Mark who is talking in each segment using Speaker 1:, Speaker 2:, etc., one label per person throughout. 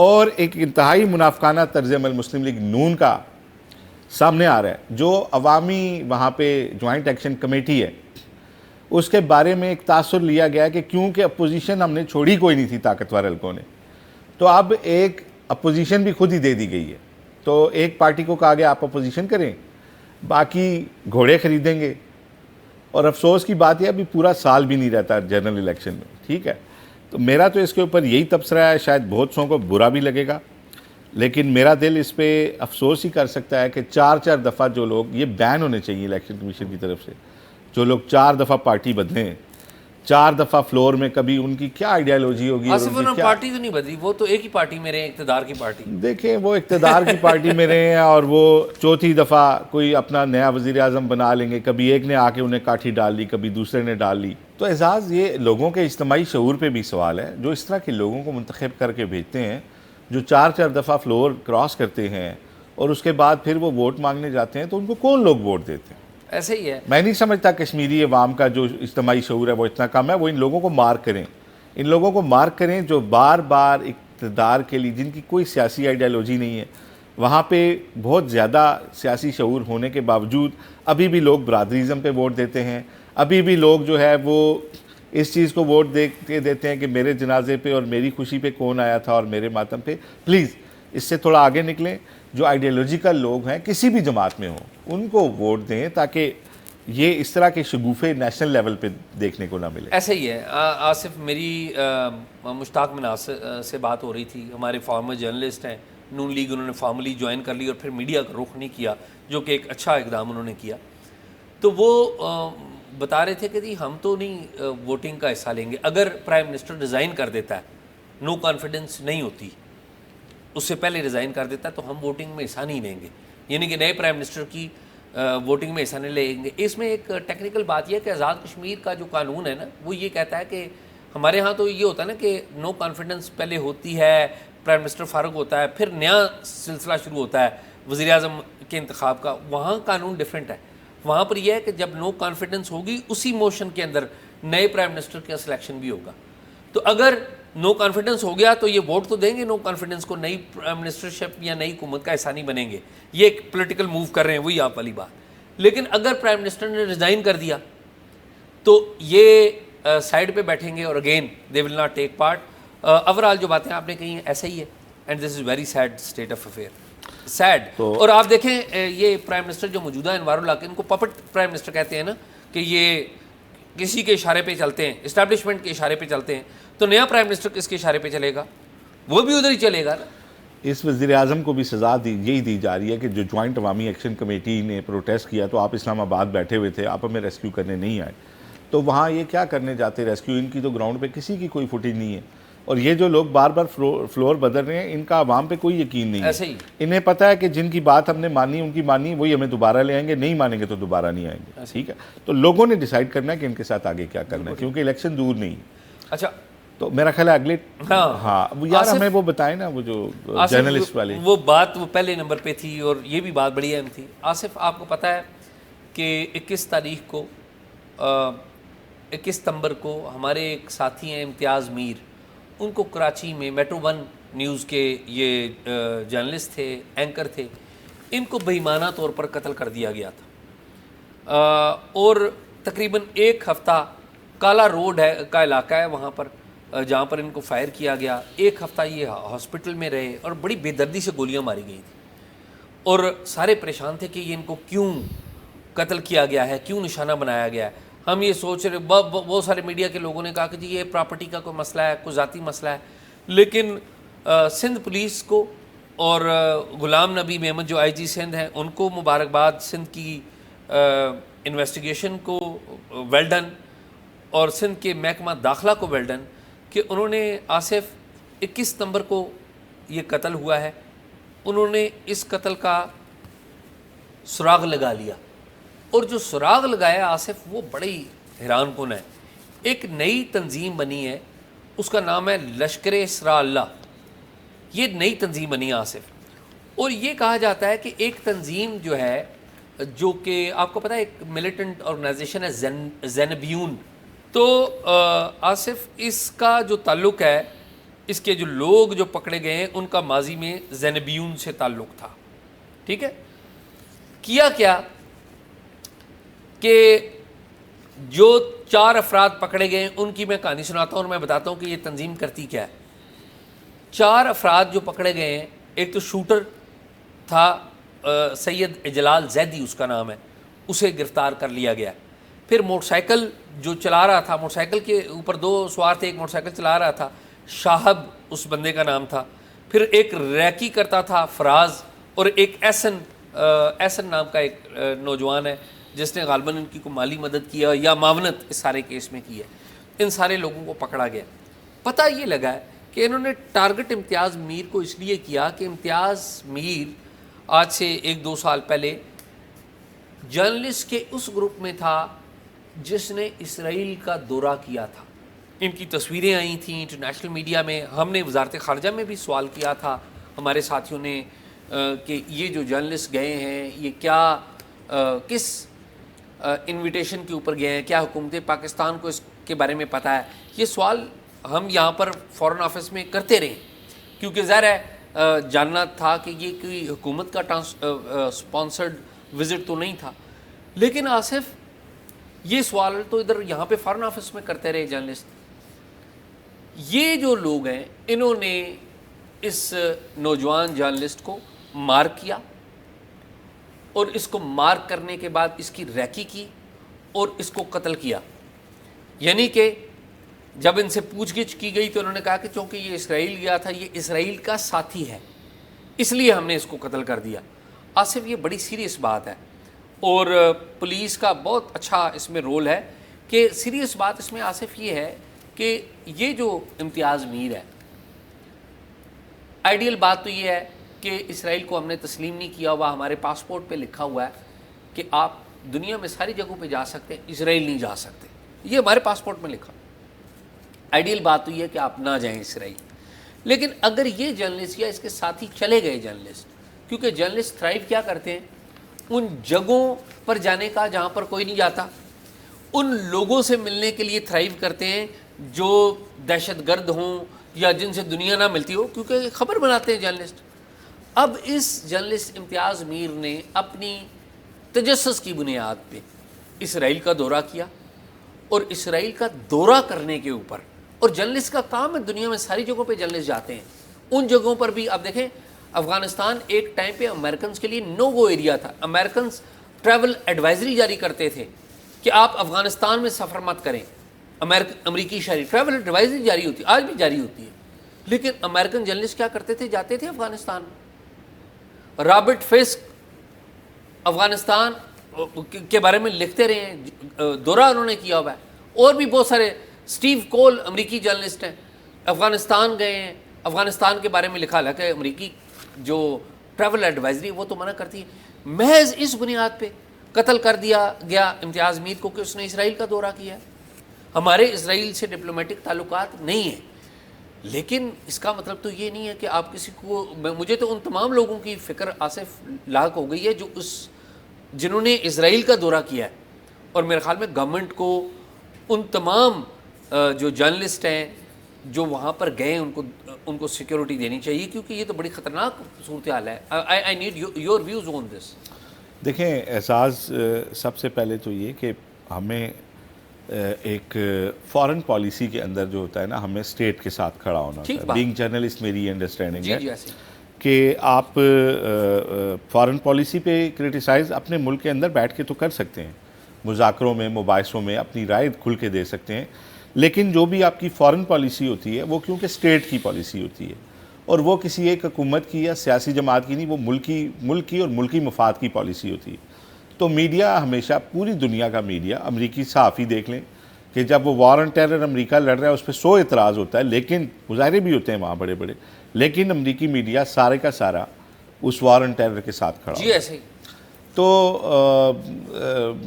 Speaker 1: اور ایک انتہائی منافقانہ طرز عمل مسلم لیگ نون کا سامنے آ رہا ہے. جو عوامی وہاں پہ جوائنٹ ایکشن کمیٹی ہے اس کے بارے میں ایک تاثر لیا گیا کہ کیونکہ اپوزیشن ہم نے چھوڑی کوئی نہیں تھی طاقتور حلقوں نے, تو اب ایک اپوزیشن بھی خود ہی دے دی گئی ہے. تو ایک پارٹی کو کہا گیا آپ اپوزیشن کریں, باقی گھوڑے خریدیں گے. اور افسوس کی بات یہ ابھی پورا سال بھی نہیں رہتا جنرل الیکشن میں, ٹھیک ہے. تو میرا تو اس کے اوپر یہی تبصرہ ہے, شاید بہت سو کو برا بھی لگے گا, لیکن میرا دل اس پہ افسوس ہی کر سکتا ہے کہ 4 دفعہ جو لوگ, یہ بین ہونے چاہیے الیکشن کمیشن کی طرف سے, جو لوگ 4 دفعہ پارٹی بدلے ہیں, 4 دفعہ فلور میں, کبھی ان کی کیا آئیڈیالوجی ہوگی.
Speaker 2: آصف انہوں نے پارٹی تو نہیں بدلی, وہ تو ایک ہی پارٹی میں رہے, اقتدار کی پارٹی.
Speaker 1: دیکھیں وہ اقتدار کی پارٹی میں رہے ہیں اور وہ 4تھی دفعہ کوئی اپنا نیا وزیر اعظم بنا لیں گے, کبھی ایک نے آ کے انہیں کاٹھی ڈال لی, کبھی دوسرے نے ڈال لی. تو اعزاز یہ لوگوں کے اجتماعی شعور پہ بھی سوال ہے, جو اس طرح کے لوگوں کو منتخب کر کے بھیجتے ہیں جو 4 دفعہ فلور کراس کرتے ہیں اور اس کے بعد پھر وہ ووٹ مانگنے جاتے ہیں, تو ان کو کون لوگ ووٹ دیتے ہیں؟
Speaker 2: ایسے ہی ہے.
Speaker 1: میں نہیں سمجھتا کشمیری عوام کا جو اجتماعی شعور ہے وہ اتنا کم ہے. وہ ان لوگوں کو مارک کریں, ان لوگوں کو مارک کریں جو بار بار اقتدار کے لیے, جن کی کوئی سیاسی آئیڈیالوجی نہیں ہے, وہاں پہ بہت زیادہ سیاسی شعور ہونے کے باوجود ابھی بھی لوگ برادریزم پہ ووٹ دیتے ہیں. ابھی بھی لوگ جو ہے وہ اس چیز کو ووٹ دیتے ہیں کہ میرے جنازے پہ اور میری خوشی پہ کون آیا تھا اور میرے ماتم پہ. پلیز اس سے تھوڑا آگے نکلیں. جو آئیڈیالوجیکل لوگ ہیں کسی بھی جماعت میں ہوں ان کو ووٹ دیں, تاکہ یہ اس طرح کے شگوفے نیشنل لیول پہ دیکھنے کو نہ ملے.
Speaker 2: ایسے ہی ہے. آصف, میری مشتاق مناس سے بات ہو رہی تھی, ہمارے فارمر جرنلسٹ ہیں, نون لیگ انہوں نے فارملی جوائن کر لی اور پھر میڈیا کا رخ نہیں کیا, جو کہ ایک اچھا اقدام انہوں نے کیا. تو وہ بتا رہے تھے کہ جی ہم تو نہیں ووٹنگ کا حصہ لیں گے, اگر پرائم منسٹر ریزائن کر دیتا ہے, نو کانفیڈنس نہیں ہوتی, اس سے پہلے ریزائن کر دیتا ہے, تو ہم ووٹنگ میں حصہ نہیں لیں گے, یعنی کہ نئے پرائم منسٹر کی ووٹنگ میں حصہ نہیں لیں گے. اس میں ایک ٹیکنیکل بات یہ ہے کہ آزاد کشمیر کا جو قانون ہے نا, وہ یہ کہتا ہے کہ ہمارے ہاں تو یہ ہوتا ہے نا کہ نو کانفیڈنس پہلے ہوتی ہے, پرائم منسٹر فارغ ہوتا ہے, پھر نیا سلسلہ شروع ہوتا ہے وزیر اعظم کے انتخاب کا. وہاں قانون ڈیفرنٹ ہے. وہاں پر یہ ہے کہ جب نو کانفیڈنس ہوگی اسی موشن کے اندر نئے پرائم منسٹر کا سلیکشن بھی ہوگا. تو اگر نو کانفیڈنس ہو گیا تو یہ ووٹ تو دیں گے نو کانفیڈنس کو, نئی پرائم منسٹرشپ یا نئی حکومت کا حصہ نہیں بنیں گے. یہ ایک پولیٹیکل موو کر رہے ہیں, وہی آپ والی بات. لیکن اگر پرائم منسٹر نے ریزائن کر دیا تو یہ سائڈ پہ بیٹھیں گے اور again they will not take part. Overall جو باتیں آپ نے کہی ہیں ایسا ہی ہے, and this is very sad state of affair, sad. اور آپ دیکھیں یہ پرائم منسٹر جو موجودہ انوار اللہ کے, ان کو پپٹ پرائم منسٹر کہتے ہیں نا, کہ یہ کسی کے اشارے پہ چلتے ہیں, اسٹیبلشمنٹ کے اشارے پہ چلتے ہیں. تو نیا پرائم منسٹر کس کے اشارے پہ چلے گا؟ وہ بھی ادھر ہی چلے گا نا.
Speaker 1: اس وزیر اعظم کو بھی سزا یہی دی جا رہی ہے کہ جو جوائنٹ عوامی ایکشن کمیٹی نے پروٹیسٹ کیا, تو آپ اسلام آباد بیٹھے ہوئے تھے, آپ ہمیں ریسکیو کرنے نہیں آئے, تو وہاں یہ کیا کرنے جاتے ریسکیو؟ ان کی تو گراؤنڈ پہ کسی کی کوئی فوٹیج نہیں ہے. اور یہ جو لوگ بار بار فلور بدل رہے ہیں, ان کا عوام پہ کوئی یقین نہیں
Speaker 2: ایسے ہی.
Speaker 1: انہیں پتہ ہے کہ جن کی بات ہم نے مانی ان کی مانی, وہی ہمیں دوبارہ لے آئیں گے, نہیں مانیں گے تو دوبارہ نہیں آئیں گے. ٹھیک ہے, تو لوگوں نے ڈیسائیڈ کرنا ہے کہ ان کے ساتھ آگے کیا کرنا ہے, کیونکہ الیکشن دور نہیں.
Speaker 2: اچھا,
Speaker 1: تو میرا خیال ہے اگلے ہاں یار ہمیں وہ بتائیں نا, وہ جو جرنلسٹ والے,
Speaker 2: وہ بات وہ پہلے نمبر پہ تھی, اور یہ بھی بات بڑی اہم تھی. آصف, آپ کو پتہ ہے کہ 21 تاریخ کو 21 ستمبر کو ہمارے ایک ساتھی ہیں امتیاز میر, ان کو کراچی میں میٹرو 1 نیوز کے یہ جرنلسٹ تھے, اینکر تھے, ان کو بے ایمانہ طور پر قتل کر دیا گیا تھا. اور تقریباً 1 ہفتہ کالا روڈ ہے کا علاقہ ہے وہاں پر جہاں پر ان کو فائر کیا گیا. 1 ہفتہ یہ ہاسپٹل میں رہے اور بڑی بے دردی سے گولیاں ماری گئی تھیں, اور سارے پریشان تھے کہ یہ ان کو کیوں قتل کیا گیا ہے, کیوں نشانہ بنایا گیا ہے. ہم یہ سوچ رہے, بہت سارے میڈیا کے لوگوں نے کہا کہ جی یہ پراپرٹی کا کوئی مسئلہ ہے, کوئی ذاتی مسئلہ ہے. لیکن سندھ پولیس کو اور غلام نبی محمد جو آئی جی سندھ ہیں, ان کو مبارکباد, سندھ کی انویسٹیگیشن کو ویل ڈن, اور سندھ کے محکمہ داخلہ کو ویل ڈن, کہ انہوں نے آصف 21 ستمبر کو یہ قتل ہوا ہے, انہوں نے اس قتل کا سراغ لگا لیا. اور جو سراغ لگایا آصف, وہ بڑی حیران کن ہے. ایک نئی تنظیم بنی ہے, اس کا نام ہے لشکر اسراء اللہ. یہ نئی تنظیم بنی ہے آصف, اور یہ کہا جاتا ہے کہ ایک تنظیم جو ہے, جو کہ آپ کو پتہ ہے ایک ملیٹنٹ آرگنائزیشن ہے زینبیون. تو آصف اس کا جو تعلق ہے اس کے جو لوگ جو پکڑے گئے ہیں ان کا ماضی میں زینبیون سے تعلق تھا. ٹھیک ہے. کیا کہ جو 4 افراد پکڑے گئے ہیں ان کی میں کہانی سناتا ہوں اور میں بتاتا ہوں کہ یہ تنظیم کرتی کیا ہے. 4 افراد جو پکڑے گئے ہیں، ایک تو شوٹر تھا سید اجلال زیدی اس کا نام ہے، اسے گرفتار کر لیا گیا. پھر موٹر سائیکل جو چلا رہا تھا، موٹر سائیکل کے اوپر 2 سوار تھے، ایک موٹر سائیکل چلا رہا تھا، شاہب اس بندے کا نام تھا. پھر ایک ریکی کرتا تھا فراز، اور ایک ایسن نام کا ایک نوجوان ہے جس نے غالباً ان کی کو مالی مدد کیا یا معاونت اس سارے کیس میں کی ہے. ان سارے لوگوں کو پکڑا گیا. پتہ یہ لگا ہے کہ انہوں نے ٹارگٹ امتیاز میر کو اس لیے کیا کہ امتیاز میر آج سے 1-2 سال پہلے جرنلسٹ کے اس گروپ میں تھا جس نے اسرائیل کا دورہ کیا تھا. ان کی تصویریں آئی تھیں انٹرنیشنل میڈیا میں. ہم نے وزارت خارجہ میں بھی سوال کیا تھا ہمارے ساتھیوں نے کہ یہ جو جرنلسٹ گئے ہیں یہ کیا کس انویٹیشن کے اوپر گئے ہیں، کیا حکومت پاکستان کو اس کے بارے میں پتہ ہے. یہ سوال ہم یہاں پر فارن آفس میں کرتے رہے کیونکہ ظاہر ہے جاننا تھا کہ یہ کوئی حکومت کا سپانسرڈ وزٹ تو نہیں تھا. لیکن آصف یہ سوال تو ادھر یہاں پہ فارن آفس میں کرتے رہے جرنلسٹ. یہ جو لوگ ہیں انہوں نے اس نوجوان جرنلسٹ کو مارک کیا، اور اس کو مارک کرنے کے بعد اس کی ریکی کی اور اس کو قتل کیا. یعنی کہ جب ان سے پوچھ گچھ کی گئی تو انہوں نے کہا کہ چونکہ یہ اسرائیل گیا تھا، یہ اسرائیل کا ساتھی ہے، اس لیے ہم نے اس کو قتل کر دیا. آصف یہ بڑی سیریس بات ہے اور پولیس کا بہت اچھا اس میں رول ہے. کہ سیریس بات اس میں آصف یہ ہے کہ یہ جو امتیاز میر ہے، آئیڈیل بات تو یہ ہے کہ اسرائیل کو ہم نے تسلیم نہیں کیا ہوا، ہمارے پاسپورٹ پہ لکھا ہوا ہے کہ آپ دنیا میں ساری جگہوں پہ جا سکتے ہیں، اسرائیل نہیں جا سکتے، یہ ہمارے پاسپورٹ میں لکھا. آئیڈیل بات تو یہ ہے کہ آپ نہ جائیں اسرائیل. لیکن اگر یہ جرنلسٹ یا اس کے ساتھی چلے گئے جرنلسٹ، کیونکہ جرنلسٹ تھرائیو کیا کرتے ہیں ان جگہوں پر جانے کا جہاں پر کوئی نہیں جاتا، ان لوگوں سے ملنے کے لیے تھرائیو کرتے ہیں جو دہشت گرد ہوں یا جن سے دنیا نہ ملتی ہو، کیونکہ خبر بناتے ہیں جرنلسٹ. اب اس جرنلسٹ امتیاز میر نے اپنی تجسس کی بنیاد پہ اسرائیل کا دورہ کیا، اور اسرائیل کا دورہ کرنے کے اوپر، اور جرنلسٹ کا کام ہے دنیا میں ساری جگہوں پہ جرنلسٹ جاتے ہیں، ان جگہوں پر بھی آپ دیکھیں افغانستان ایک ٹائم پہ امریکنز کے لیے نو گو ایریا تھا. امریکنز ٹریول ایڈوائزری جاری کرتے تھے کہ آپ افغانستان میں سفر مت کریں. امریکی شہری ٹریول ایڈوائزری جاری ہوتی ہے، آج بھی جاری ہوتی ہے. لیکن امریکن جرنلسٹ کیا کرتے تھے؟ جاتے تھے افغانستان. رابرٹ فسک افغانستان کے بارے میں لکھتے رہے ہیں، دورہ انہوں نے کیا ہوا ہے. اور بھی بہت سارے، سٹیو کول امریکی جرنلسٹ ہیں، افغانستان گئے ہیں، افغانستان کے بارے میں لکھا کہ امریکی جو ٹریول ایڈوائزری وہ تو منع کرتی ہے. محض اس بنیاد پہ قتل کر دیا گیا امتیاز میر کو کہ اس نے اسرائیل کا دورہ کیا ہے. ہمارے اسرائیل سے ڈپلومیٹک تعلقات نہیں ہیں، لیکن اس کا مطلب تو یہ نہیں ہے کہ آپ کسی کو، مجھے تو ان تمام لوگوں کی فکر آصف لاحق ہو گئی ہے جو جنہوں نے اسرائیل کا دورہ کیا ہے. اور میرے خیال میں گورنمنٹ کو ان تمام جو جرنلسٹ ہیں جو وہاں پر گئے ان کو سیکیورٹی دینی چاہیے، کیونکہ یہ تو بڑی خطرناک صورتحال ہے. I need your views on this.
Speaker 1: دیکھیں اعزاز، سب سے پہلے تو یہ کہ ہمیں ایک فارن پالیسی کے اندر جو ہوتا ہے نا، ہمیں اسٹیٹ کے ساتھ کھڑا ہونا ہوتا ہے. بینگ جرنلسٹ میری انڈرسٹینڈنگ ہے کہ آپ فارن پالیسی پہ کرٹیسائز اپنے ملک کے اندر بیٹھ کے تو کر سکتے ہیں، مذاکروں میں، مباحثوں میں اپنی رائے کھل کے دے سکتے ہیں، لیکن جو بھی آپ کی فارن پالیسی ہوتی ہے وہ کیونکہ اسٹیٹ کی پالیسی ہوتی ہے، اور وہ کسی ایک حکومت کی یا سیاسی جماعت کی نہیں، وہ ملک کی اور ملکی مفاد کی پالیسی ہوتی ہے. تو میڈیا ہمیشہ، پوری دنیا کا میڈیا، امریکی صحافی دیکھ لیں کہ جب وہ وار آن ٹیرر امریکہ لڑ رہا ہے اس پہ 100 اعتراض ہوتا ہے، لیکن مظاہرے بھی ہوتے ہیں وہاں بڑے بڑے، لیکن امریکی میڈیا سارے کا سارا اس وار آن ٹیرر کے ساتھ کھڑا.
Speaker 2: جی ایسے ہی.
Speaker 1: تو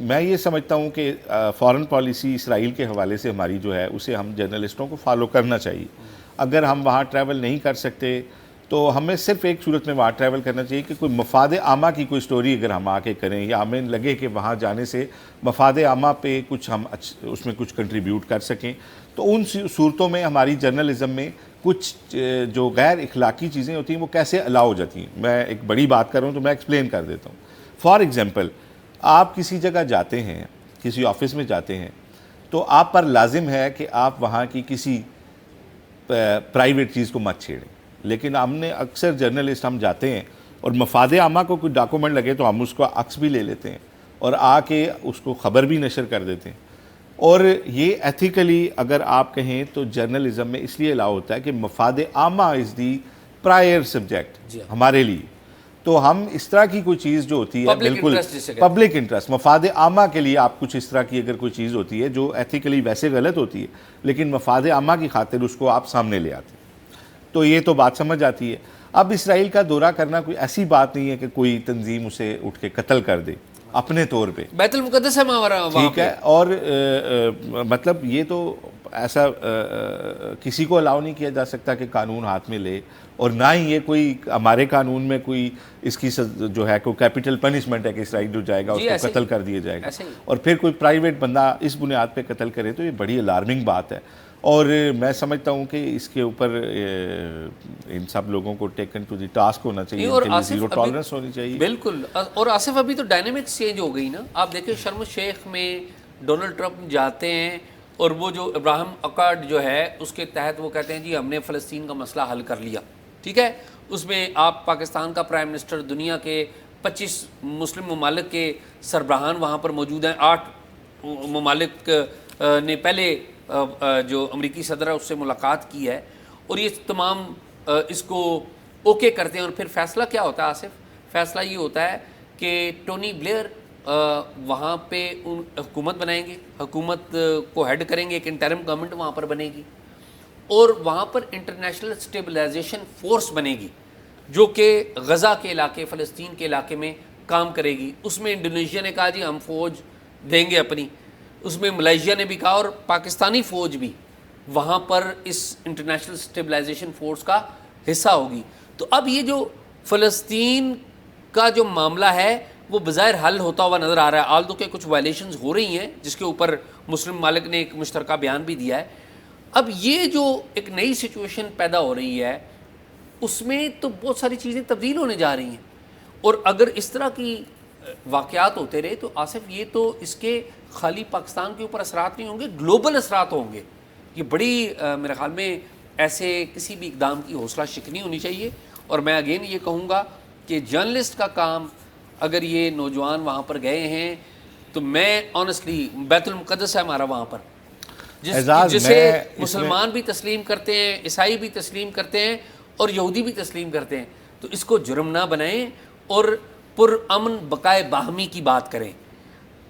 Speaker 1: میں یہ سمجھتا ہوں کہ فارن پالیسی اسرائیل کے حوالے سے ہماری جو ہے اسے ہم جرنلسٹوں کو فالو کرنا چاہیے. اگر ہم وہاں ٹریول نہیں کر سکتے تو ہمیں صرف ایک صورت میں وہاں ٹریول کرنا چاہیے کہ کوئی مفاد عامہ کی کوئی سٹوری اگر ہم آ کے کریں یا ہمیں لگے کہ وہاں جانے سے مفاد عامہ پہ کچھ ہم اس میں کچھ کنٹریبیوٹ کر سکیں، تو ان صورتوں میں ہماری جرنلزم میں کچھ جو غیر اخلاقی چیزیں ہوتی ہیں وہ کیسے الاؤ ہو جاتی ہیں۔ میں ایک بڑی بات کر رہا ہوں تو میں ایکسپلین کر دیتا ہوں۔ فار ایگزامپل، آپ کسی جگہ جاتے ہیں، کسی آفس میں جاتے ہیں، تو آپ پر لازم ہے کہ آپ وہاں کی کسی پرائیویٹ چیز کو مت چھیڑیں، لیکن ہم نے اکثر جرنلسٹ ہم جاتے ہیں اور مفاد عامہ کو کوئی ڈاکومنٹ لگے تو ہم اس کو عکس بھی لے لیتے ہیں اور آ کے اس کو خبر بھی نشر کر دیتے ہیں۔ اور یہ ایتھیکلی اگر آپ کہیں تو جرنلزم میں اس لیے الاؤ ہوتا ہے کہ مفاد عامہ از دی پرائر سبجیکٹ ہمارے لیے، تو ہم اس طرح کی کوئی چیز جو ہوتی ہے بالکل پبلک انٹرسٹ، مفاد عامہ کے لیے آپ کچھ اس طرح کی اگر کوئی چیز ہوتی ہے جو ایتھیکلی ویسے غلط ہوتی ہے لیکن مفاد عامہ کی خاطر اس کو آپ سامنے لے آتے ہیں، تو یہ تو بات سمجھ آتی ہے۔ اب اسرائیل کا دورہ کرنا کوئی ایسی بات نہیں ہے کہ کوئی تنظیم اسے اٹھ کے قتل کر دے اپنے طور پہ،
Speaker 2: بیت المقدس ہے ہمارا،
Speaker 1: ٹھیک ہے، اور مطلب یہ تو ایسا کسی کو الاؤ نہیں کیا جا سکتا کہ قانون ہاتھ میں لے، اور نہ ہی یہ کوئی ہمارے قانون میں کوئی اس کی جو ہے کوئی کیپٹل پنشمنٹ ہے کہ اسرائیل جو جائے گا اس کو قتل کر دیا جائے گا، اور پھر کوئی پرائیویٹ بندہ اس بنیاد پہ قتل کرے تو یہ بڑی الارمنگ بات ہے۔ اور میں سمجھتا ہوں کہ اس کے اوپر ان سب لوگوں کو ٹیکن ٹو دی ٹاسک ہونا چاہیے، ان کے لیے زیرو ٹالرنس ہونی چاہیے۔
Speaker 2: بالکل، اور آصف ابھی تو ڈائنامکس چینج ہو گئی نا، آپ دیکھیں شرم الشیخ میں ڈونلڈ ٹرمپ جاتے ہیں اور وہ جو ابراہیم اکارڈ جو ہے اس کے تحت وہ کہتے ہیں جی ہم نے فلسطین کا مسئلہ حل کر لیا، ٹھیک ہے، اس میں آپ پاکستان کا پرائم منسٹر، دنیا کے 25 مسلم ممالک کے سربراہان وہاں پر موجود ہیں، 8 ممالک نے پہلے جو امریکی صدر ہے اس سے ملاقات کی ہے، اور یہ تمام اس کو اوکے کرتے ہیں، اور پھر فیصلہ کیا ہوتا ہے آصف؟ فیصلہ یہ ہوتا ہے کہ ٹونی بلیئر وہاں پہ حکومت بنائیں گے، حکومت کو ہیڈ کریں گے، ایک انٹرم گورنمنٹ وہاں پر بنے گی، اور وہاں پر انٹرنیشنل اسٹیبلائزیشن فورس بنے گی جو کہ غزہ کے علاقے، فلسطین کے علاقے میں کام کرے گی۔ اس میں انڈونیشیا نے کہا جی ہم فوج دیں گے اپنی، اس میں ملائیشیا نے بھی کہا، اور پاکستانی فوج بھی وہاں پر اس انٹرنیشنل اسٹیبلائزیشن فورس کا حصہ ہوگی۔ تو اب یہ جو فلسطین کا جو معاملہ ہے وہ بظاہر حل ہوتا ہوا نظر آ رہا ہے، آلدو کہ کچھ وائلیشنز ہو رہی ہیں جس کے اوپر مسلم ممالک نے ایک مشترکہ بیان بھی دیا ہے۔ اب یہ جو ایک نئی سچویشن پیدا ہو رہی ہے اس میں تو بہت ساری چیزیں تبدیل ہونے جا رہی ہیں، اور اگر اس طرح کی واقعات ہوتے رہے تو آصف یہ تو اس کے خالی پاکستان کے اوپر اثرات نہیں ہوں گے، گلوبل اثرات ہوں گے۔ یہ بڑی میرے خیال میں ایسے کسی بھی اقدام کی حوصلہ شکنی ہونی چاہیے، اور میں اگین یہ کہوں گا کہ جرنلسٹ کا کام، اگر یہ نوجوان وہاں پر گئے ہیں تو میں آنیسٹلی، بیت المقدس ہے ہمارا وہاں پر، جسے مسلمان بھی تسلیم کرتے ہیں، عیسائی بھی تسلیم کرتے ہیں اور یہودی بھی تسلیم کرتے ہیں، تو اس کو جرم نہ بنائیں اور پرامن بقائے باہمی کی بات کریں۔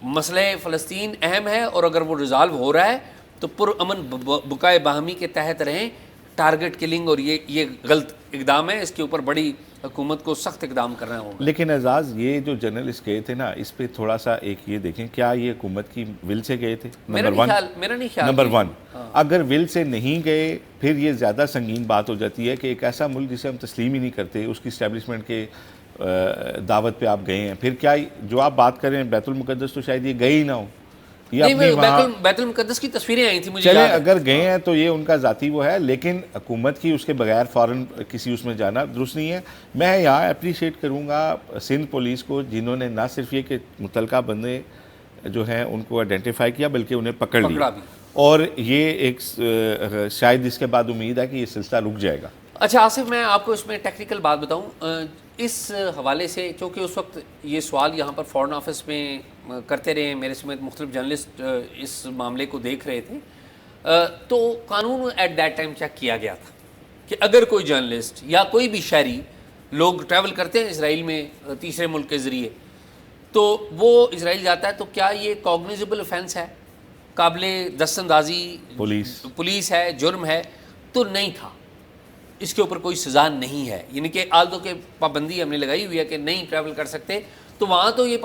Speaker 2: مسئلہ فلسطین اہم ہے، اور اگر وہ ریزالو ہو رہا ہے تو پرامن بقائے باہمی کے تحت رہیں۔ ٹارگٹ کلنگ اور یہ غلط اقدام ہے، اس کے اوپر بڑی حکومت کو سخت اقدام کرنا ہوگا۔
Speaker 1: لیکن اعزاز، یہ جو جرنلسٹ گئے تھے نا، اس پہ تھوڑا سا ایک یہ دیکھیں، کیا یہ حکومت کی ول سے گئے تھے؟
Speaker 2: میرا نہیں خیال۔
Speaker 1: نمبر 1، اگر ول سے نہیں گئے پھر یہ زیادہ سنگین بات ہو جاتی ہے کہ ایک ایسا ملک جسے ہم تسلیم ہی نہیں کرتے، اس کی اسٹیبلشمنٹ کے دعوت پہ آپ گئے ہیں، پھر کیا جو آپ بات کر رہے ہیں بیت المقدس تو شاید یہ گئے ہی نہ ہو،
Speaker 2: بیت المقدس کی تصویریں آئی تھیں مجھے
Speaker 1: چلے اگر گئے ہیں تو یہ ان کا ذاتی وہ ہے، لیکن حکومت کی اس کے بغیر فوراً کسی اس میں جانا درست نہیں ہے۔ میں یہاں اپریشیٹ کروں گا سندھ پولیس کو، جنہوں نے نہ صرف یہ کہ متعلقہ بندے جو ہیں ان کو آئیڈینٹیفائی کیا بلکہ انہیں پکڑ لیا، اور یہ ایک شاید اس کے بعد امید ہے کہ یہ سلسلہ رک جائے گا۔
Speaker 2: اچھا آصف، میں آپ کو اس میں ٹیکنیکل بات بتاؤں، اس حوالے سے چونکہ اس وقت یہ سوال یہاں پر فورن آفس میں کرتے رہے، میرے سمیت مختلف جرنلسٹ اس معاملے کو دیکھ رہے تھے، تو قانون ایٹ دیٹ ٹائم چیک کیا گیا تھا کہ اگر کوئی جرنلسٹ یا کوئی بھی شہری، لوگ ٹریول کرتے ہیں اسرائیل میں تیسرے ملک کے ذریعے، تو وہ اسرائیل جاتا ہے تو کیا یہ کوگنیزیبل offense ہے، قابل دست اندازی پولیس ہے، جرم ہے؟ تو نہیں تھا، اس کے اوپر کوئی سزا نہیں ہے، یعنی کہ آلدو کے پابندی ہم نے لگائی ہوئی ہے کہ نہیں ٹریول کر سکتے، تو وہاں تو یہ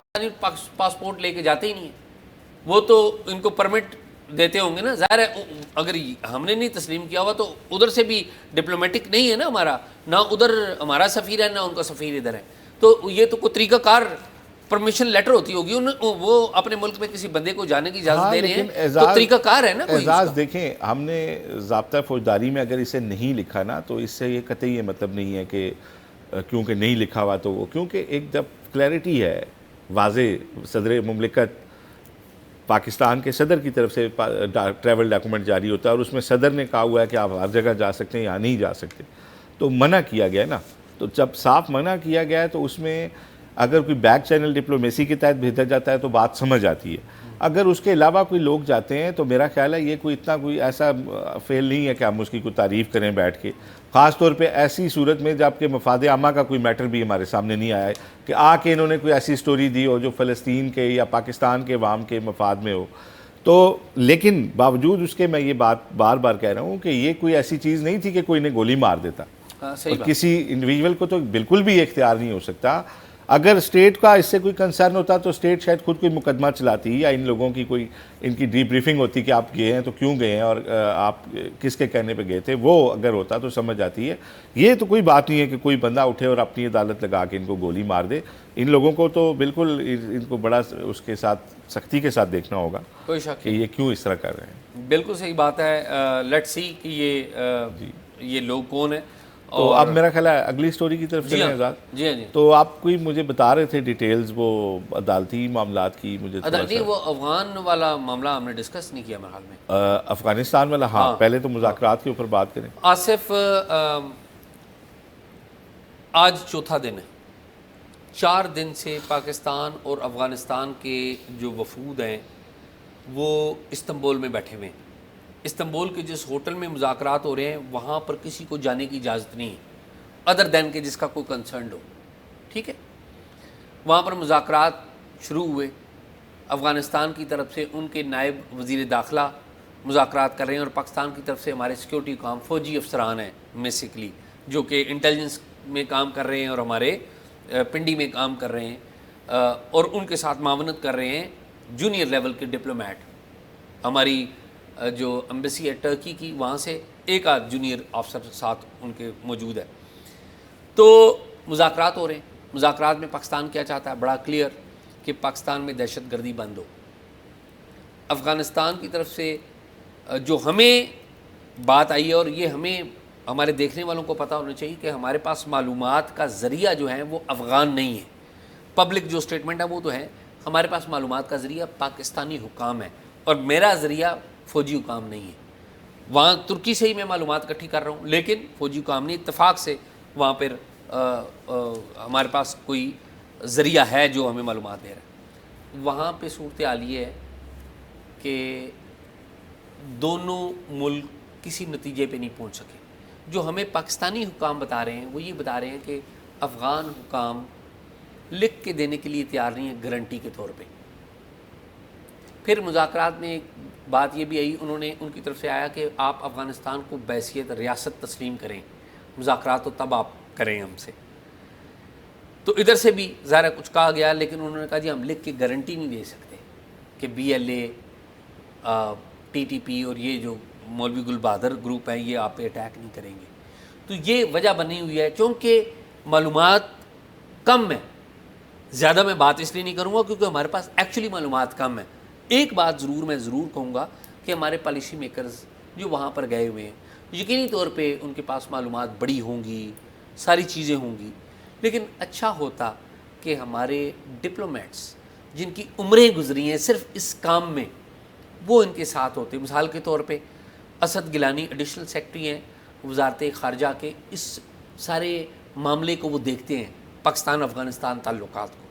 Speaker 2: پاسپورٹ لے کے جاتے ہی نہیں ہیں، وہ تو ان کو پرمٹ دیتے ہوں گے نا. ظاہر ہے اگر ہم نے نہیں تسلیم کیا ہوا تو ادھر سے بھی ڈپلومیٹک نہیں ہے نا ہمارا, نہ ادھر ہمارا سفیر ہے نہ ان کا سفیر ادھر ہے. تو یہ تو کوئی طریقہ کار پرمیشن لیٹر ہوتی ہوگی, وہ اپنے ملک میں کسی بندے کو جانے کی اجازت دے رہے ہیں تو طریقہ کار ہے نا کوئی.
Speaker 1: اعزاز دیکھیں, ہم نے ضابطہ فوجداری میں اگر اسے نہیں لکھا نا تو اس سے یہ قطعی یہ مطلب نہیں ہے کہ کیونکہ نہیں لکھا ہوا تو وہ, کیونکہ ایک جب کلیئرٹی ہے واضح, صدر مملکت پاکستان کے صدر کی طرف سے ٹریول ڈاکومنٹ جاری ہوتا ہے اور اس میں صدر نے کہا ہوا ہے کہ آپ ہر جگہ جا سکتے ہیں یا نہیں جا سکتے, تو منع کیا گیا ہے نا. تو جب صاف منع کیا گیا ہے تو اس میں اگر کوئی بیک چینل ڈپلومیسی کے تحت بھیجا جاتا ہے تو بات سمجھ آتی ہے. اگر اس کے علاوہ کوئی لوگ جاتے ہیں تو میرا خیال ہے یہ کوئی اتنا کوئی ایسا فیل نہیں ہے کہ ہم اس کی کوئی تعریف کریں بیٹھ کے, خاص طور پہ ایسی صورت میں جب کہ مفاد عامہ کا کوئی میٹر بھی ہمارے سامنے نہیں آیا ہے کہ آ کے انہوں نے کوئی ایسی سٹوری دی ہو جو فلسطین کے یا پاکستان کے عوام کے مفاد میں ہو. تو لیکن باوجود اس کے میں یہ بات بار بار کہہ رہا ہوں کہ یہ کوئی ایسی چیز نہیں تھی کہ کوئی نے گولی مار دیتا, اور کسی انڈیویجول کو تو بالکل بھی اختیار نہیں ہو سکتا. اگر اسٹیٹ کا اس سے کوئی کنسرن ہوتا تو اسٹیٹ شاید خود کوئی مقدمہ چلاتی یا ان لوگوں کی کوئی ان کی ڈی بریفنگ ہوتی کہ آپ گئے ہیں تو کیوں گئے ہیں اور آپ کس کے کہنے پہ گئے تھے, وہ اگر ہوتا تو سمجھ آتی ہے. یہ تو کوئی بات نہیں ہے کہ کوئی بندہ اٹھے اور اپنی عدالت لگا کے ان کو گولی مار دے. ان لوگوں کو تو بالکل ان کو بڑا اس کے ساتھ سختی کے ساتھ دیکھنا ہوگا
Speaker 2: کوئی شک
Speaker 1: کہ یہ کیوں اس طرح کر رہے ہیں.
Speaker 2: بالکل صحیح بات ہے. لیٹس سی کہ یہ لوگ کون ہیں.
Speaker 1: تو اب میرا خیال ہے اگلی سٹوری کی طرف چلیں آزاد.
Speaker 2: جی ہاں جی.
Speaker 1: تو آپ کوئی مجھے بتا رہے تھے ڈیٹیلز وہ عدالتی معاملات کی, مجھے
Speaker 2: نہیں وہ افغان والا معاملہ ہم نے ڈسکس نہیں کیا میرے خیال میں.
Speaker 1: افغانستان والا, ہاں پہلے تو مذاکرات کے اوپر بات کریں.
Speaker 2: آصف, آج چوتھا دن ہے, 4 دن سے پاکستان اور افغانستان کے جو وفود ہیں وہ استنبول میں بیٹھے ہوئے ہیں. استنبول کے جس ہوٹل میں مذاکرات ہو رہے ہیں وہاں پر کسی کو جانے کی اجازت نہیں ہے ادر دین کہ جس کا کوئی کنسرنڈ ہو. ٹھیک ہے, وہاں پر مذاکرات شروع ہوئے. افغانستان کی طرف سے ان کے نائب وزیر داخلہ مذاکرات کر رہے ہیں اور پاکستان کی طرف سے ہمارے سیکیورٹی کام فوجی افسران ہیں بیسیکلی, جو کہ انٹیلیجنس میں کام کر رہے ہیں اور ہمارے پنڈی میں کام کر رہے ہیں, اور ان کے ساتھ معاونت کر رہے ہیں جونیئر لیول کے ڈپلومیٹ. ہماری جو ایمبیسی ہے ٹرکی کی, وہاں سے ایک آدھ جونیئر آفسر ساتھ ان کے موجود ہے. تو مذاکرات ہو رہے ہیں. مذاکرات میں پاکستان کیا چاہتا ہے, بڑا کلیئر, کہ پاکستان میں دہشت گردی بند ہو. افغانستان کی طرف سے جو ہمیں بات آئی ہے, اور یہ ہمیں ہمارے دیکھنے والوں کو پتہ ہونا چاہیے کہ ہمارے پاس معلومات کا ذریعہ جو ہے وہ افغان نہیں ہے. پبلک جو اسٹیٹمنٹ ہے وہ تو ہے, ہمارے پاس معلومات کا ذریعہ پاکستانی حکام ہے, اور میرا ذریعہ فوجی حکام نہیں ہے. وہاں ترکی سے ہی میں معلومات اکٹھی کر رہا ہوں, لیکن فوجی حکام نہیں. اتفاق سے وہاں پر ہمارے پاس کوئی ذریعہ ہے جو ہمیں معلومات دے رہا ہے. وہاں پہ صورتحال یہ ہے کہ دونوں ملک کسی نتیجے پہ نہیں پہنچ سکے. جو ہمیں پاکستانی حکام بتا رہے ہیں وہ یہ بتا رہے ہیں کہ افغان حکام لکھ کے دینے کے لیے تیار نہیں ہے گارنٹی کے طور پہ. پھر مذاکرات میں ایک بات یہ بھی آئی, انہوں نے ان کی طرف سے آیا کہ آپ افغانستان کو بحیثیت ریاست تسلیم کریں, مذاکرات تو تب آپ کریں ہم سے. تو ادھر سے بھی ظاہر کچھ کہا گیا, لیکن انہوں نے کہا جی ہم لکھ کے گارنٹی نہیں دے سکتے کہ BLA, TTP اور یہ جو مولوی گل بہادر گروپ ہیں یہ آپ پہ اٹیک نہیں کریں گے. تو یہ وجہ بنی ہوئی ہے کیونکہ معلومات کم ہیں. زیادہ میں بات اس لیے نہیں کروں گا کیونکہ ہمارے پاس ایکچولی معلومات کم ہیں. ایک بات میں ضرور کہوں گا کہ ہمارے پالیسی میکرز جو وہاں پر گئے ہوئے ہیں یقینی طور پہ ان کے پاس معلومات بڑی ہوں گی, ساری چیزیں ہوں گی, لیکن اچھا ہوتا کہ ہمارے ڈپلومیٹس جن کی عمریں گزری ہیں صرف اس کام میں وہ ان کے ساتھ ہوتے. مثال کے طور پہ اسد گیلانی ایڈیشنل سیکرٹری ہیں وزارت خارجہ کے, اس سارے معاملے کو وہ دیکھتے ہیں پاکستان افغانستان تعلقات کو.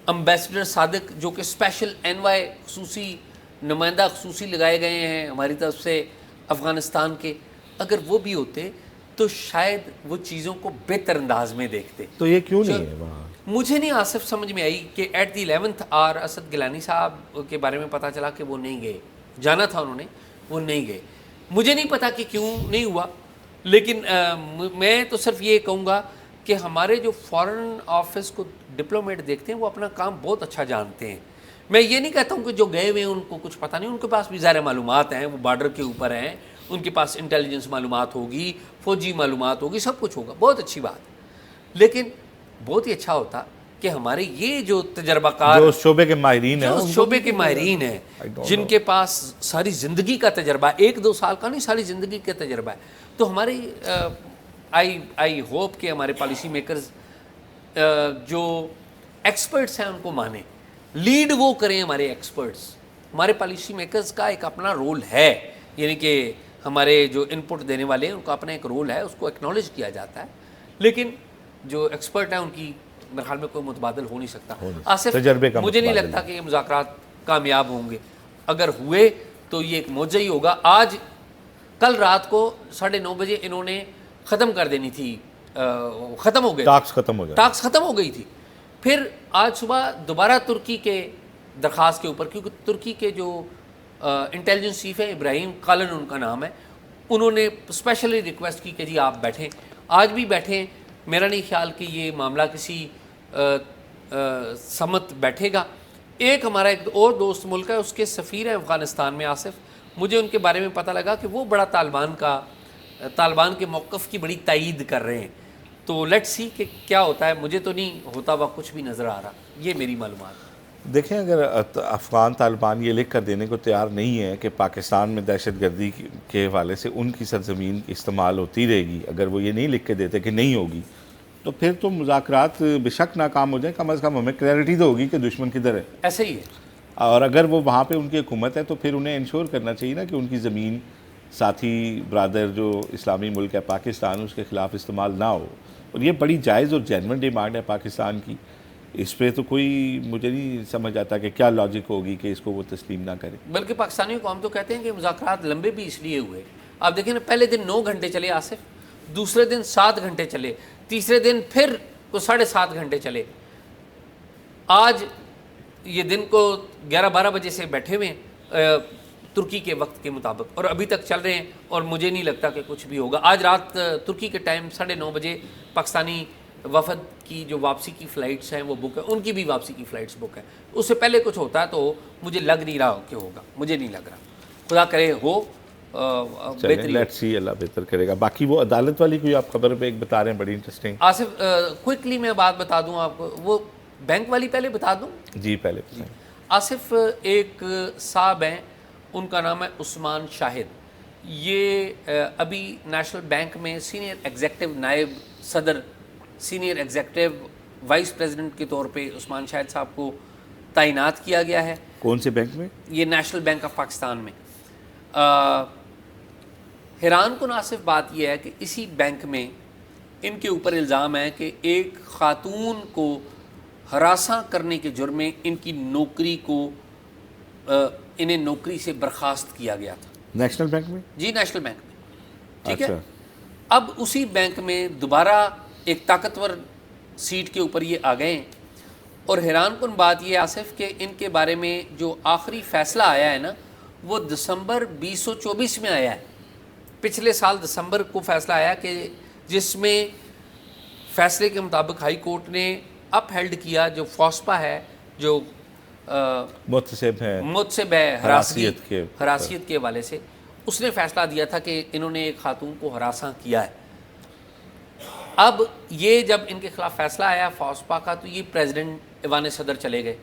Speaker 2: امبیسڈر صادق جو کہ اسپیشل NY خصوصی نمائندہ خصوصی لگائے گئے ہیں ہماری طرف سے افغانستان کے, اگر وہ بھی ہوتے تو شاید وہ چیزوں کو بہتر انداز میں دیکھتے.
Speaker 1: تو یہ کیوں نہیں ہے وہاں؟
Speaker 2: مجھے نہیں آصف سمجھ میں آئی کہ ایٹ دی 11th آور اسد گیلانی صاحب کے بارے میں پتہ چلا کہ وہ نہیں گئے. جانا تھا انہوں نے, وہ نہیں گئے. مجھے نہیں پتا کہ کیوں نہیں ہوا, لیکن میں تو صرف یہ کہوں گا کہ ہمارے جو فارن آفس کو ڈپلومیٹ دیکھتے ہیں وہ اپنا کام بہت اچھا جانتے ہیں, میں یہ نہیں کہتا ہوں کہ جو گئے ہوئے ہیں ان کو کچھ پتہ نہیں، ان کے پاس بھی ظاہر معلومات ہیں، وہ بارڈر کے اوپر ہیں، ان کے پاس انٹیلیجنس معلومات ہوگی، فوجی معلومات ہوگی، سب کچھ ہوگا، بہت اچھی بات ہے، لیکن بہت ہی اچھا ہوتا کہ ہمارے یہ جو تجربہ کار
Speaker 1: جو شعبے کے ماہرین ہیں،
Speaker 2: جو شعبے کے ماہرین ہیں، جن کے پاس ساری زندگی کا تجربہ ہے، 1-2 سال کا نہیں، ساری زندگی کا تجربہ ہے، تو ہماری آئی ہوپ کہ ہمارے پالیسی میکرز جو ایکسپرٹس ہیں ان کو مانیں، لیڈ وہ کریں ہمارے ایکسپرٹس. ہمارے پالیسی میکرز کا ایک اپنا رول ہے، یعنی کہ ہمارے جو ان پٹ دینے والے ہیں ان کا اپنا ایک رول ہے، اس کو ایکنالج کیا جاتا ہے، لیکن جو ایکسپرٹ ہیں ان کی میرے خیال میں کوئی متبادل ہو نہیں سکتا. آصف، مجھے نہیں لگتا کہ یہ مذاکرات کامیاب ہوں گے، اگر ہوئے تو یہ ایک معجزہ ہی ہوگا. آج کل رات کو 9:30 بجے انہوں نے ختم کر دینی تھی، ختم ہو گئے،
Speaker 1: ٹاکس ختم ہو
Speaker 2: گئی تھی. پھر آج صبح دوبارہ ترکی کے درخواست کے اوپر، کیونکہ ترکی کے جو انٹیلیجنس چیف ہیں ابراہیم کالن ان کا نام ہے، انہوں نے اسپیشلی ریکویسٹ کی کہ جی آپ بیٹھیں، آج بھی بیٹھیں. میرا نہیں خیال کہ یہ معاملہ کسی سمت بیٹھے گا. ایک ہمارا ایک اور دوست ملک ہے، اس کے سفیر ہیں افغانستان میں آصف، مجھے ان کے بارے میں پتہ لگا کہ وہ بڑا طالبان کے موقف کی بڑی تائید کر رہے ہیں. تو لیٹ سی کہ کیا ہوتا ہے، مجھے تو نہیں ہوتا ہوا کچھ بھی نظر آ رہا. یہ میری معلومات ہے.
Speaker 1: دیکھیں، اگر افغان طالبان یہ لکھ کر دینے کو تیار نہیں ہے کہ پاکستان میں دہشت گردی کے حوالے سے ان کی سرزمین استعمال ہوتی رہے گی، اگر وہ یہ نہیں لکھ کے دیتے کہ نہیں ہوگی، تو پھر تو مذاکرات بے شک ناکام ہو جائیں. کم از کم ہمیں کلیئرٹی تو ہوگی کہ دشمن کدھر ہے.
Speaker 2: ایسے ہی ہے.
Speaker 1: اور اگر وہ وہاں پہ ان کی حکومت ہے تو پھر انہیں انشور کرنا چاہیے نا کہ ان کی زمین ساتھی برادر جو اسلامی ملک ہے پاکستان، اس کے خلاف استعمال نہ ہو. اور یہ بڑی جائز اور جینون ڈیمانڈ ہے پاکستان کی. اس پہ تو کوئی مجھے نہیں سمجھ آتا کہ کیا لاجک ہوگی کہ اس کو وہ تسلیم نہ کرے.
Speaker 2: بلکہ پاکستانیوں کو ہم تو کہتے ہیں کہ مذاکرات لمبے بھی اس لیے ہوئے. آپ دیکھیں نا، پہلے دن 9 گھنٹے چلے آصف، دوسرے دن 7 گھنٹے چلے، تیسرے دن پھر 7.5 گھنٹے چلے. آج یہ دن کو 11-12 بجے سے بیٹھے ہوئے ہیں ترکی کے وقت کے مطابق، اور ابھی تک چل رہے ہیں، اور مجھے نہیں لگتا کہ کچھ بھی ہوگا. آج رات ترکی کے ٹائم 9:30 بجے پاکستانی وفد کی جو واپسی کی فلائٹس ہیں وہ بک ہے، ان کی بھی واپسی کی فلائٹس بک ہے. اس سے پہلے کچھ ہوتا ہے تو مجھے لگ نہیں رہا کہ ہوگا، مجھے نہیں لگ رہا. خدا کرے ہو، بہتری.
Speaker 1: لیٹس سی، اللہ بہتر کرے گا. باقی وہ عدالت والی کوئی آپ خبر پہ ایک بتا رہے ہیں بڑی انٹرسٹنگ.
Speaker 2: آصف کوئکلی میں بات بتا دوں آپ کو، وہ بینک والی پہلے بتا دوں.
Speaker 1: جی پہلے
Speaker 2: آصف، ایک صاحب ہیں، ان کا نام ہے عثمان شاہد. یہ ابھی نیشنل بینک میں سینئر ایگزیکٹو نائب صدر، سینئر ایگزیکٹو وائس پریزیڈنٹ کے طور پہ عثمان شاہد صاحب کو تعینات کیا گیا ہے.
Speaker 1: کون سے بینک میں؟
Speaker 2: یہ نیشنل بینک آف پاکستان میں. حیران کن آصف بات یہ ہے کہ اسی بینک میں ان کے اوپر الزام ہے کہ ایک خاتون کو ہراساں کرنے کے جرم میں ان کی نوکری کو انہیں نوکری سے برخاست کیا گیا تھا.
Speaker 1: نیشنل بینک میں؟
Speaker 2: جی نیشنل بینک میں. ٹھیک ہے. اب اسی بینک میں دوبارہ ایک طاقتور سیٹ کے اوپر یہ آ گئے ہیں، اور حیران کن بات یہ آصف کہ ان کے بارے میں جو آخری فیصلہ آیا ہے نا، وہ دسمبر 2024 میں آیا ہے. پچھلے سال دسمبر کو فیصلہ آیا کہ جس میں فیصلے کے مطابق ہائی کورٹ نے اپ ہیلڈ کیا جو فوسپا ہے، جو
Speaker 1: متصب
Speaker 2: ہے حراسیت کے حوالے سے، اس نے فیصلہ دیا تھا کہ انہوں نے ایک خاتون کو ہراساں کیا ہے. اب یہ جب ان کے خلاف فیصلہ آیا فوسپا کا، تو یہ پریزیڈنٹ ایوان صدر چلے گئے.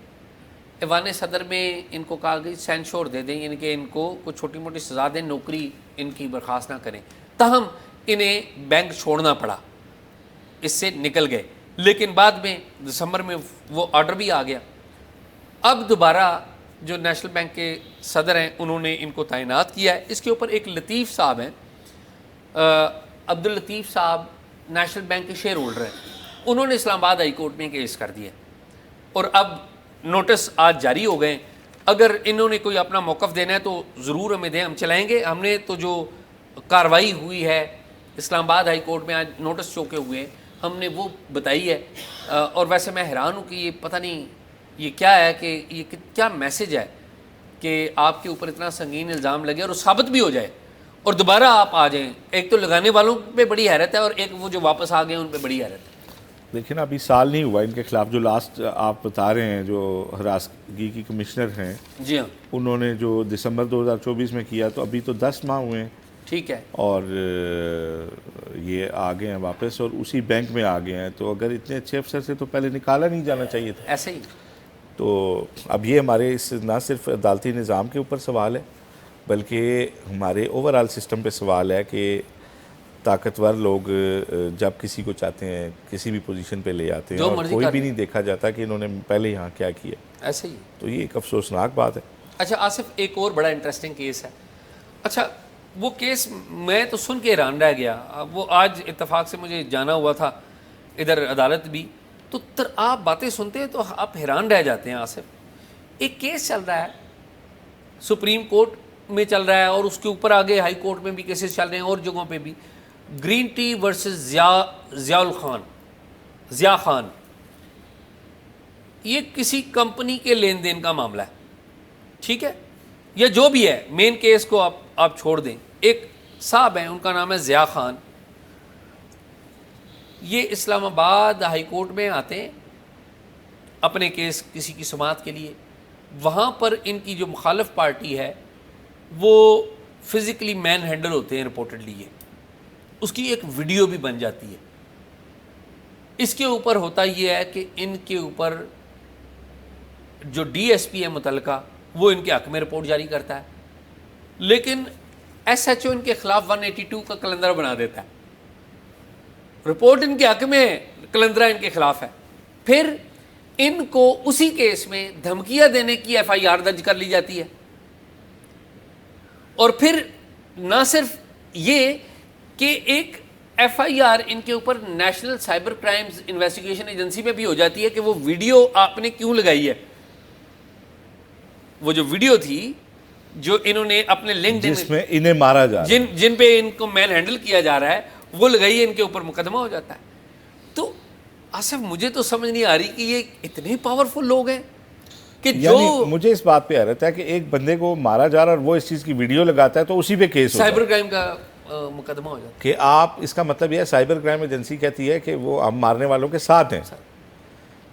Speaker 2: ایوان صدر میں ان کو کہا کہ سینشور دے دیں، یعنی کہ ان کو کوئی چھوٹی موٹی سزا دیں، نوکری ان کی برخاست نہ کریں. تاہم انہیں بینک چھوڑنا پڑا، اس سے نکل گئے. لیکن بعد میں دسمبر میں وہ آرڈر بھی آ گیا. اب دوبارہ جو نیشنل بینک کے صدر ہیں انہوں نے ان کو تعینات کیا ہے. اس کے اوپر ایک لطیف صاحب ہیں، عبداللطیف صاحب، نیشنل بینک کے شیئر ہولڈر ہیں. انہوں نے اسلام آباد ہائی کورٹ میں کیس کر دیا، اور اب نوٹس آج جاری ہو گئے. اگر انہوں نے کوئی اپنا موقف دینا ہے تو ضرور ہمیں دیں، ہم چلائیں گے. ہم نے تو جو کارروائی ہوئی ہے اسلام آباد ہائی کورٹ میں، آج نوٹس چوکے ہوئے ہیں، ہم نے وہ بتائی ہے. اور ویسے میں حیران ہوں کہ یہ پتہ نہیں یہ کیا ہے، کہ یہ کیا میسج ہے کہ آپ کے اوپر اتنا سنگین الزام لگے اور ثابت بھی ہو جائے اور دوبارہ آپ آ جائیں. ایک تو لگانے والوں پہ بڑی حیرت ہے، اور ایک وہ جو واپس آ گئے ان پہ بڑی حیرت ہے.
Speaker 1: دیکھیں نا ابھی سال نہیں ہوا ان کے خلاف جو لاسٹ آپ بتا رہے ہیں جو ہراسگی کی کمشنر ہیں
Speaker 2: جی ہاں
Speaker 1: انہوں نے جو دسمبر 2024 میں کیا تو ابھی تو 10 ماہ ہوئے ہیں
Speaker 2: ٹھیک ہے
Speaker 1: اور یہ آ گئے ہیں واپس اور اسی بینک میں آ گئے ہیں. تو اگر اتنے اچھے افسر سے تو پہلے نکالا نہیں جانا چاہیے تھا.
Speaker 2: ایسے ہی.
Speaker 1: تو اب یہ ہمارے اس نہ صرف عدالتی نظام کے اوپر سوال ہے بلکہ ہمارے اوور آل سسٹم پہ سوال ہے کہ طاقتور لوگ جب کسی کو چاہتے ہیں کسی بھی پوزیشن پہ لے آتے ہیں اور کوئی بھی نہیں دیکھا جاتا کہ انہوں نے پہلے یہاں کیا کیا.
Speaker 2: ایسے ہی.
Speaker 1: تو یہ ایک افسوسناک بات ہے.
Speaker 2: اچھا آصف ایک اور بڑا انٹرسٹنگ کیس ہے. اچھا وہ کیس میں تو سن کے حیران رہ گیا. وہ آج اتفاق سے مجھے جانا ہوا تھا ادھر عدالت بھی تو آپ باتیں سنتے ہیں تو آپ حیران رہ جاتے ہیں. آصف ایک کیس چل رہا ہے سپریم کورٹ میں چل رہا ہے اور اس کے اوپر آگے ہائی کورٹ میں بھی کیسز چل رہے ہیں اور جگہوں پہ بھی. Green tea versus Zia Khan یہ کسی کمپنی کے لین دین کا معاملہ ہے. ٹھیک ہے یا جو بھی ہے مین کیس کو آپ چھوڑ دیں. ایک صاحب ہیں ان کا نام ہے ضیاء خان. یہ اسلام آباد ہائی کورٹ میں آتے ہیں اپنے کیس کسی کی سماعت کے لیے. وہاں پر ان کی جو مخالف پارٹی ہے وہ فزیکلی مین ہینڈل ہوتے ہیں رپورٹڈلی. یہ اس کی ایک ویڈیو بھی بن جاتی ہے. اس کے اوپر ہوتا یہ ہے کہ ان کے اوپر جو ڈی ایس پی ہے متعلقہ وہ ان کے حق میں رپورٹ جاری کرتا ہے لیکن ایس ایچ او ان کے خلاف 182 کا کلندرہ بنا دیتا ہے. رپورٹ ان کے حق میں کلندرہ ان کے خلاف ہے. پھر ان کو اسی کیس میں دھمکیاں دینے کی ایف آئی آر درج کر لی جاتی ہے. اور پھر نہ صرف یہ کہ ایک ایف آئی آر ان کے اوپر national cyber crimes investigation agency میں بھی ہو جاتی ہے کہ وہ ویڈیو آپ نے کیوں لگائی ہے. وہ جو ویڈیو تھی جو انہوں نے اپنے لنکڈ
Speaker 1: جس میں انہیں مارا جا رہا ہے
Speaker 2: جن پہ ان کو مین ہینڈل کیا جا رہا ہے وہ لگائی ہے ان کے اوپر مقدمہ ہو جاتا ہے. تو آصف مجھے تو سمجھ نہیں آ رہی کہ یہ اتنے پاورفل لوگ ہیں کہ جو
Speaker 1: مجھے اس بات پہ حیرت ہے کہ ایک بندے کو مارا جا رہا ہے اور وہ اس چیز کی ویڈیو لگاتا ہے تو اسی پہ کیس ہوتا ہے.
Speaker 2: سائبر کرائم کا مقدمہ ہو جاتا ہے
Speaker 1: کہ آپ اس کا مطلب یہ ہے سائبر کرائم ایجنسی کہتی ہے کہ وہ ہم مارنے والوں کے ساتھ ہیں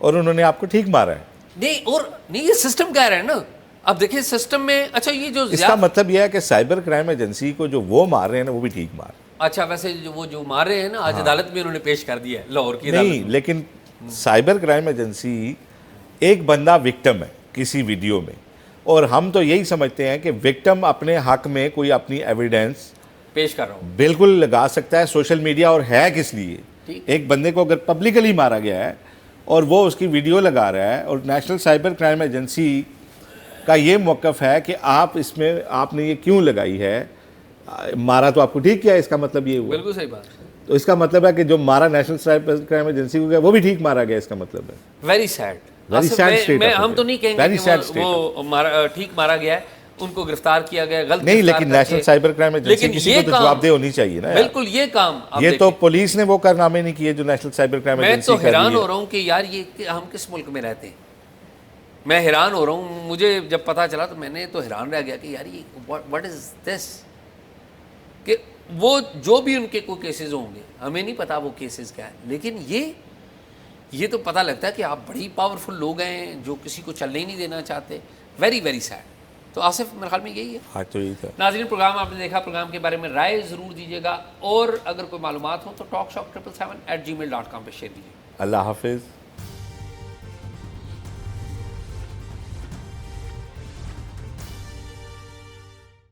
Speaker 1: اور انہوں نے آپ کو ٹھیک مارا ہے.
Speaker 2: نہیں یہ سسٹم کہہ رہے ہیں نا. اب دیکھیں سسٹم میں اچھا یہ جو
Speaker 1: اس کا مطلب یہ ہے کہ سائبر کرائم ایجنسی کو جو وہ مار رہے ہیں نا وہ بھی ٹھیک مار.
Speaker 2: اچھا ویسے وہ جو مار رہے ہیں نا آج عدالت میں انہوں نے پیش کر دیا ہے لاہور کی
Speaker 1: نہیں لیکن سائبر کرائم ایجنسی ایک بندہ وکٹم ہے کسی ویڈیو میں اور ہم تو یہی سمجھتے ہیں کہ وکٹم اپنے حق میں کوئی اپنی ایویڈنس
Speaker 2: پیش کر رہا ہوں
Speaker 1: بالکل لگا سکتا ہے سوشل میڈیا. اور ہے کس لیے ایک بندے کو اگر پبلکلی مارا گیا ہے اور وہ اس کی ویڈیو لگا رہا ہے اور نیشنل سائبر کرائم ایجنسی کا یہ موقف ہے کہ آپ اس میں آپ نے یہ کیوں لگائی ہے مارا تو آپ کو ٹھیک کیا ہے. اس کا مطلب یہ ہوا
Speaker 2: بالکل صحیح بات.
Speaker 1: تو اس کا مطلب ہے کہ جو مارا نیشنل سائبر کرائم ایجنسی کو گیا وہ بھی ٹھیک مارا گیا. اس کا مطلب ہے
Speaker 2: ویری سیڈ. ہم تو نہیں کہیں گے کہ وہ ٹھیک مارا گیا ہے. ان کو گرفتار کیا گیا غلط
Speaker 1: نہیں لیکن نیشنل سائبر کرائم ایجنسی کسی کو تو جواب دہ ہونی چاہیے نا.
Speaker 2: بالکل یہ کام
Speaker 1: یہ تو پولیس نے وہ کارنامے نہیں کیے جو نیشنل سائبر کرائم ایجنسی.
Speaker 2: میں تو حیران ہو رہا ہوں کہ یار یہ ہم کس ملک میں رہتے ہیں. میں حیران ہو رہا ہوں. مجھے جب پتا چلا تو میں نے تو حیران رہ گیا کہ یار یہ واٹ از دس. کہ وہ جو بھی ان کے کوئی کیسز ہوں گے ہمیں نہیں پتا وہ کیسز کیا ہے لیکن یہ تو پتہ لگتا ہے کہ آپ بڑی پاورفل لوگ ہیں جو کسی کو چلنے ہی نہیں دینا چاہتے. Very very sad. تو آصف میرے خیال میں یہی ہے.
Speaker 1: ہاں تو یہی تھا.
Speaker 2: ناظرین پروگرام آپ نے دیکھا. پروگرام کے بارے میں رائے ضرور دیجیے گا اور اگر کوئی معلومات ہو تو talkshop777@gmail.com پہ شیئر کیجیے.
Speaker 1: اللہ حافظ.